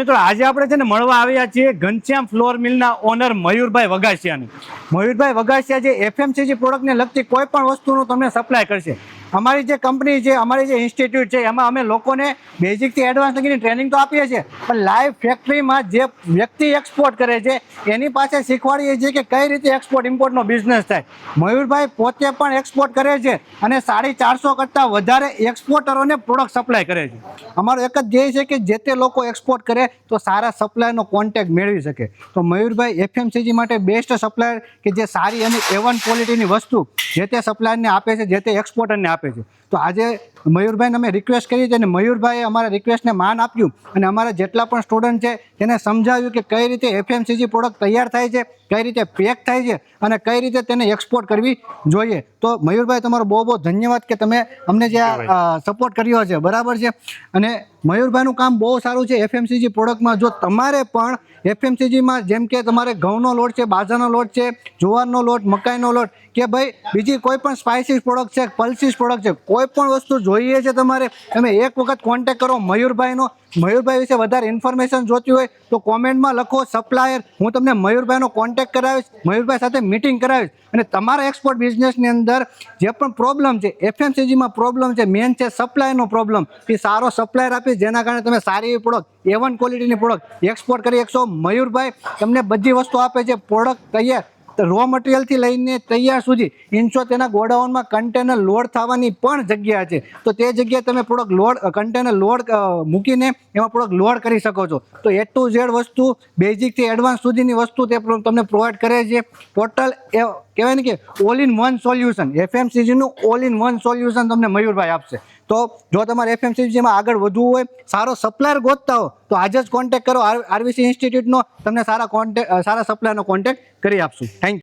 મિત્રો આજે આપણે છે ને મળવા આવ્યા છીએ ઘનશ્યામ ફ્લોર મિલના ઓનર મયુરભાઈ વગાસિયાને. મયુરભાઈ વગાસિયા જે એફએમસીજી પ્રોડક્ટને લગતી કોઈ પણ વસ્તુનું તમને સપ્લાય કરશે. અમારી જે કંપની છે, અમારી જે ઇન્સ્ટિટ્યૂટ છે, એમાં અમે લોકોને બેઝિકથી એડવાન્સ લગીની ટ્રેનિંગ તો આપીએ છીએ, પણ લાઈવ ફેક્ટરીમાં જે વ્યક્તિ એક્સપોર્ટ કરે છે એની પાસે શીખવાડીએ છીએ કે કઈ રીતે એક્સપોર્ટ ઇમ્પોર્ટનો બિઝનેસ થાય. મયુરભાઈ પોતે પણ એક્સપોર્ટ કરે છે અને 450 કરતાં વધારે એક્સપોર્ટરોને પ્રોડક્ટ સપ્લાય કરે છે. અમારો એક જ ધ્યેય છે કે જે તે લોકો એક્સપોર્ટ કરે તો સારા સપ્લાયરનો કોન્ટેક્ટ મેળવી શકે. તો મયુરભાઈ એફએમસીજી માટે બેસ્ટ સપ્લાયર કે જે સારી અને A1 ક્વોલિટીની વસ્તુ જે તે સપ્લાયરને આપે છે, જે તે એક્સપોર્ટરને આપે છે. તો આજે મયુરભાઈને અમે રિક્વેસ્ટ કરી છે અને મયુરભાઈએ અમારા રિક્વેસ્ટને માન આપ્યું અને અમારા જેટલા પણ સ્ટુડન્ટ છે તેને સમજાવ્યું કે કઈ રીતે એફએમસીજી પ્રોડક્ટ તૈયાર થાય છે, કઈ રીતે પેક થાય છે અને કઈ રીતે તેને એક્સપોર્ટ કરવી જોઈએ. તો મયુરભાઈ, તમારો બહુ બહુ ધન્યવાદ કે તમે અમને જે સપોર્ટ કર્યો છે. બરાબર છે. અને મયુરભાઈનું કામ બહુ સારું છે એફએમસીજી પ્રોડક્ટમાં. જો તમારે પણ એફએમસીજીમાં જેમ કે તમારે ઘઉંનો લોટ છે, બાજરાનો લોટ છે, જુવારનો લોટ, મકાઈનો લોટ કે ભાઈ બીજી કોઈ પણ સ્પાઇસીસ પ્રોડક્ટ છે, પલ્સીસ પ્રોડક્ટ છે, કોઈ પણ વસ્તુ જોઈએ છે તમારે, તમે એક વખત કોન્ટેક્ટ કરો મયુરભાઈનો. મયુરભાઈ વિશે વધારે ઇન્ફોર્મેશન જોતી હોય તો કોમેન્ટમાં લખો સપ્લાયર, હું તમને મયુરભાઈનો કોન્ટેક્ટ કરાવીશ, મયુરભાઈ સાથે મીટિંગ કરાવીશ. અને તમારા એક્સપોર્ટ બિઝનેસની અંદર જે પણ પ્રોબ્લેમ છે, એફએમસીજીમાં પ્રોબ્લેમ છે, મેન છે સપ્લાયનો પ્રોબ્લેમ, એ સારો સપ્લાયર આપીશ જેના કારણે તમે સારી એવી પ્રોડક્ટ, A1 ક્વોલિટીની પ્રોડક્ટ એક્સપોર્ટ કરી શકશો. મયુરભાઈ તમને બધી વસ્તુ આપે છે, પ્રોડક્ટ તૈયાર રો મટીરિયલથી લઈને તૈયાર સુધી. ઇન્શો તેના ગોડાઉનમાં કન્ટેનર લોડ થવાની પણ જગ્યા છે, તો તે જગ્યાએ તમે પ્રોડક્ટ લોડ કન્ટેનર લોડ મૂકીને એમાં પ્રોડક્ટ લોડ કરી શકો છો. તો A to Z વસ્તુ, બેઝિકથી એડવાન્સ સુધીની વસ્તુ તે તમને પ્રોવાઈડ કરે છે. ટોટલ કહેવાય ને કે ઓલ ઇન વન સોલ્યુશન, એફએમસીજીનું ઓલ ઇન વન સોલ્યુશન તમને મયુરભાઈ આપશે. તો જો તમારે એફએમસીજીમાં આગળ વધવું હોય, સારો સપ્લાયર ગોતતા હો, તો આજે જ કોન્ટેક્ટ કરો આરવીસી ઇન્સ્ટિટ્યૂટનો. તમને સારા સપ્લાયરનો કોન્ટેક્ટ કરી આપશું. Thank you.